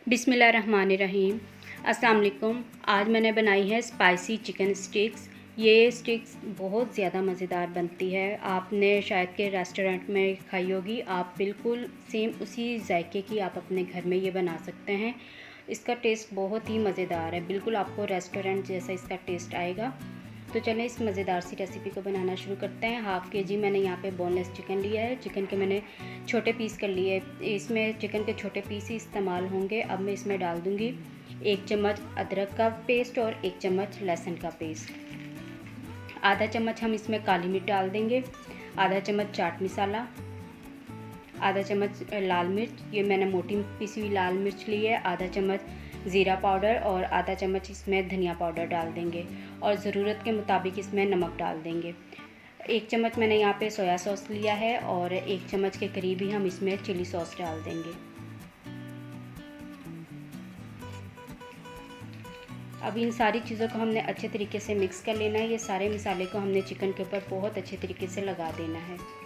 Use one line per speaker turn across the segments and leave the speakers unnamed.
बिस्मिल्लाहिर्रहमानिर्रहीम। अस्सलाम वालेकुम। आज मैंने बनाई है स्पाइसी चिकन स्टिक्स। ये स्टिक्स बहुत ज़्यादा मज़ेदार बनती है। आपने शायद के रेस्टोरेंट में खाई होगी। आप बिल्कुल सेम उसी जायके की आप अपने घर में ये बना सकते हैं। इसका टेस्ट बहुत ही मज़ेदार है, बिल्कुल आपको रेस्टोरेंट जैसा इसका टेस्ट आएगा। तो चलें इस मज़ेदार सी रेसिपी को बनाना शुरू करते हैं। हाफ़ के जी मैंने यहाँ पे बोनलेस चिकन लिया है। चिकन के मैंने छोटे पीस कर लिए। इसमें चिकन के छोटे पीस ही इस्तेमाल होंगे। अब मैं इसमें डाल दूँगी 1 चम्मच अदरक का पेस्ट और 1 चम्मच लहसुन का पेस्ट। आधा चम्मच हम इसमें काली मिर्च डाल देंगे, आधा चम्मच चाट मसाला, आधा चम्मच लाल मिर्च, ये मैंने मोटी पिसी हुई लाल मिर्च ली है, आधा चम्मच ज़ीरा पाउडर और आधा चम्मच इसमें धनिया पाउडर डाल देंगे और ज़रूरत के मुताबिक इसमें नमक डाल देंगे। 1 चम्मच मैंने यहाँ पे सोया सॉस लिया है और 1 चम्मच के करीब ही हम इसमें चिली सॉस डाल देंगे। अब इन सारी चीज़ों को हमने अच्छे तरीके से मिक्स कर लेना है। ये सारे मसाले को हमने चिकन के ऊपर बहुत अच्छे तरीके से लगा देना है।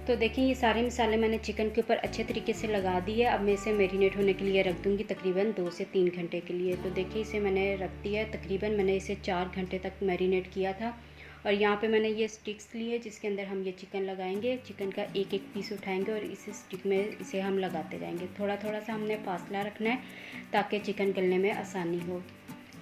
तो देखिए ये सारे मसाले मैंने चिकन के ऊपर अच्छे तरीके से लगा दिए। अब मैं इसे मैरिनेट होने के लिए रख दूँगी तकरीबन 2 से 3 घंटे के लिए। तो देखिए इसे मैंने रख दिया है, तकरीबन मैंने इसे 4 घंटे तक मैरिनेट किया था। और यहाँ पे मैंने ये स्टिक्स ली है जिसके अंदर हम ये चिकन लगाएंगे। चिकन का एक एक पीस उठाएंगे और इस स्टिक में इसे हम लगाते जाएंगे। थोड़ा थोड़ा सा हमने फासला रखना है ताकि चिकन गलने में आसानी हो।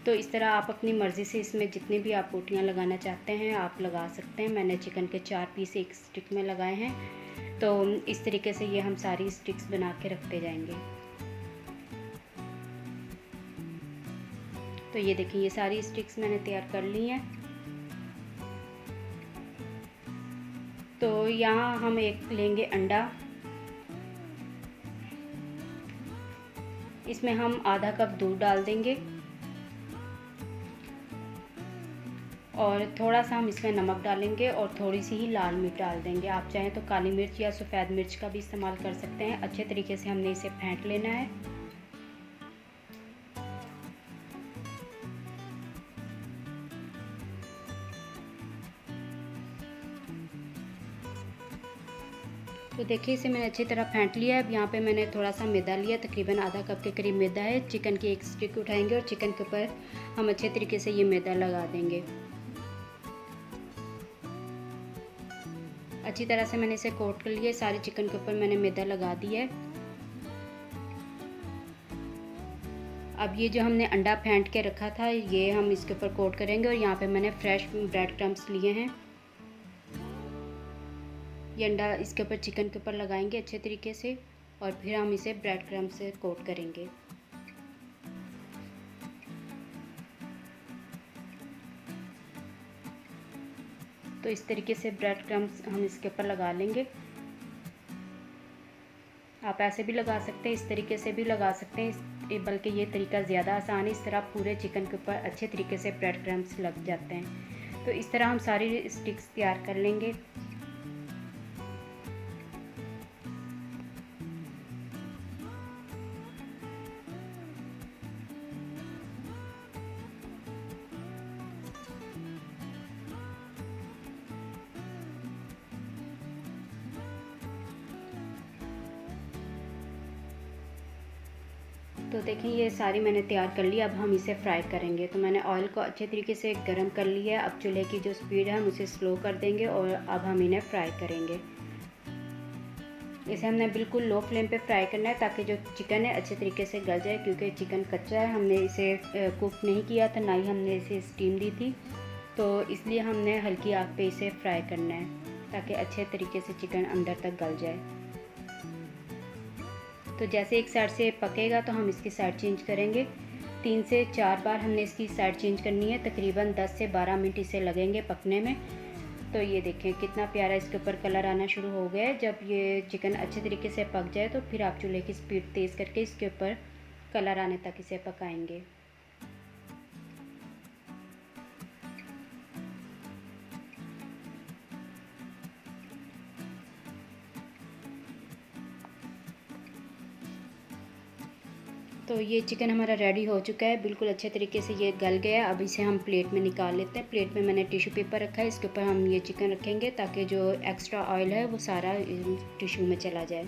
तो इस तरह आप अपनी मर्ज़ी से इसमें जितनी भी आप बोटियाँ लगाना चाहते हैं आप लगा सकते हैं। मैंने चिकन के 4 पीस एक स्टिक में लगाए हैं। तो इस तरीके से ये हम सारी स्टिक्स बना के रखते जाएंगे। तो ये देखिए ये सारी स्टिक्स मैंने तैयार कर ली हैं। तो यहाँ हम एक लेंगे अंडा, इसमें हम आधा कप दूध डाल देंगे और थोड़ा सा हम इसमें नमक डालेंगे और थोड़ी सी ही लाल मिर्च डाल देंगे। आप चाहें तो काली मिर्च या सफ़ेद मिर्च का भी इस्तेमाल कर सकते हैं। अच्छे तरीके से हमने इसे फेंट लेना है। तो देखिए इसे मैंने अच्छी तरह फेंट लिया है। अब यहाँ पे मैंने थोड़ा सा मैदा लिया, तकरीबन आधा कप के करीब मैदा है। चिकन की एक स्टिक उठाएंगे और चिकन के ऊपर हम अच्छे तरीके से ये मैदा लगा देंगे। अच्छी तरह से मैंने इसे कोट कर लिया। सारे चिकन के ऊपर मैंने मैदा लगा दिया है। अब ये जो हमने अंडा फेंट के रखा था ये हम इसके ऊपर कोट करेंगे और यहाँ पे मैंने फ्रेश ब्रेड क्रम्स लिए हैं। ये अंडा इसके ऊपर चिकन के ऊपर लगाएंगे अच्छे तरीके से और फिर हम इसे ब्रेड क्रम्स से कोट करेंगे। तो इस तरीके से ब्रेड क्रम्स हम इसके ऊपर लगा लेंगे। आप ऐसे भी लगा सकते हैं, इस तरीके से भी लगा सकते हैं, बल्कि ये तरीका ज़्यादा आसान है। इस तरह पूरे चिकन के ऊपर अच्छे तरीके से ब्रेड क्रम्स लग जाते हैं। तो इस तरह हम सारी स्टिक्स तैयार कर लेंगे। तो देखिए ये सारी मैंने तैयार कर ली। अब हम इसे फ्राई करेंगे। तो मैंने ऑयल को अच्छे तरीके से गर्म कर लिया है। अब चूल्हे की जो स्पीड है हम उसे स्लो कर देंगे और अब हम इन्हें फ्राई करेंगे। इसे हमने बिल्कुल लो फ्लेम पे फ्राई करना है ताकि जो चिकन है अच्छे तरीके से गल जाए, क्योंकि चिकन कच्चा है, हमने इसे कुक नहीं किया था, ना ही हमने इसे स्टीम दी थी। तो इसलिए हमने हल्की आग पे इसे फ्राई करना है ताकि अच्छे तरीके से चिकन अंदर तक गल जाए। तो जैसे एक साइड से पकेगा तो हम इसकी साइड चेंज करेंगे। 3 से 4 बार हमने इसकी साइड चेंज करनी है। तकरीबन 10 से 12 मिनट इसे लगेंगे पकने में। तो ये देखें कितना प्यारा इसके ऊपर कलर आना शुरू हो गया है। जब ये चिकन अच्छे तरीके से पक जाए तो फिर आप चूल्हे की स्पीड तेज़ करके इसके ऊपर कलर आने तक इसे पकाएंगे। तो तो ये चिकन हमारा रेडी हो चुका है, बिल्कुल अच्छे तरीके से ये गल गया है। अब इसे हम प्लेट में निकाल लेते हैं। प्लेट में मैंने टिश्यू पेपर रखा है, इसके ऊपर हम ये चिकन रखेंगे ताकि जो एक्स्ट्रा ऑयल है वो सारा टिश्यू में चला जाए।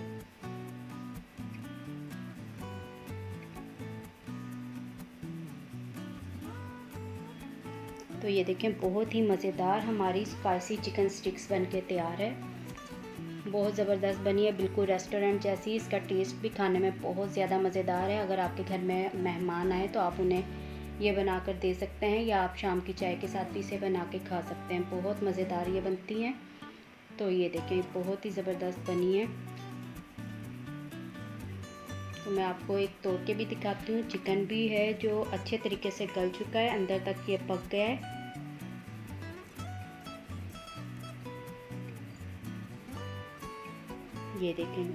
तो ये देखें, बहुत ही मज़ेदार हमारी स्पाइसी चिकन स्टिक्स बन के तैयार है। बहुत ज़बरदस्त बनी है, बिल्कुल रेस्टोरेंट जैसी। इसका टेस्ट भी खाने में बहुत ज़्यादा मज़ेदार है। अगर आपके घर में मेहमान आए तो आप उन्हें ये बना कर दे सकते हैं, या आप शाम की चाय के साथ भी इसे बना के खा सकते हैं। बहुत मज़ेदार ये बनती हैं। तो ये देखें, बहुत ही ज़बरदस्त बनी है। तो मैं आपको एक तोड़ के भी दिखाती हूँ। चिकन भी है जो अच्छे तरीके से गल चुका है, अंदर तक ये पक गया है। ये देखें।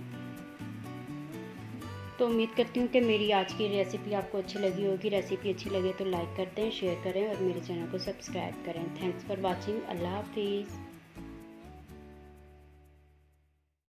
तो उम्मीद करती हूँ कि मेरी आज की रेसिपी आपको अच्छी लगी होगी। रेसिपी अच्छी लगे तो लाइक कर दें, शेयर करें और मेरे चैनल को सब्सक्राइब करें। Thanks for watching. अल्लाह हाफिज़।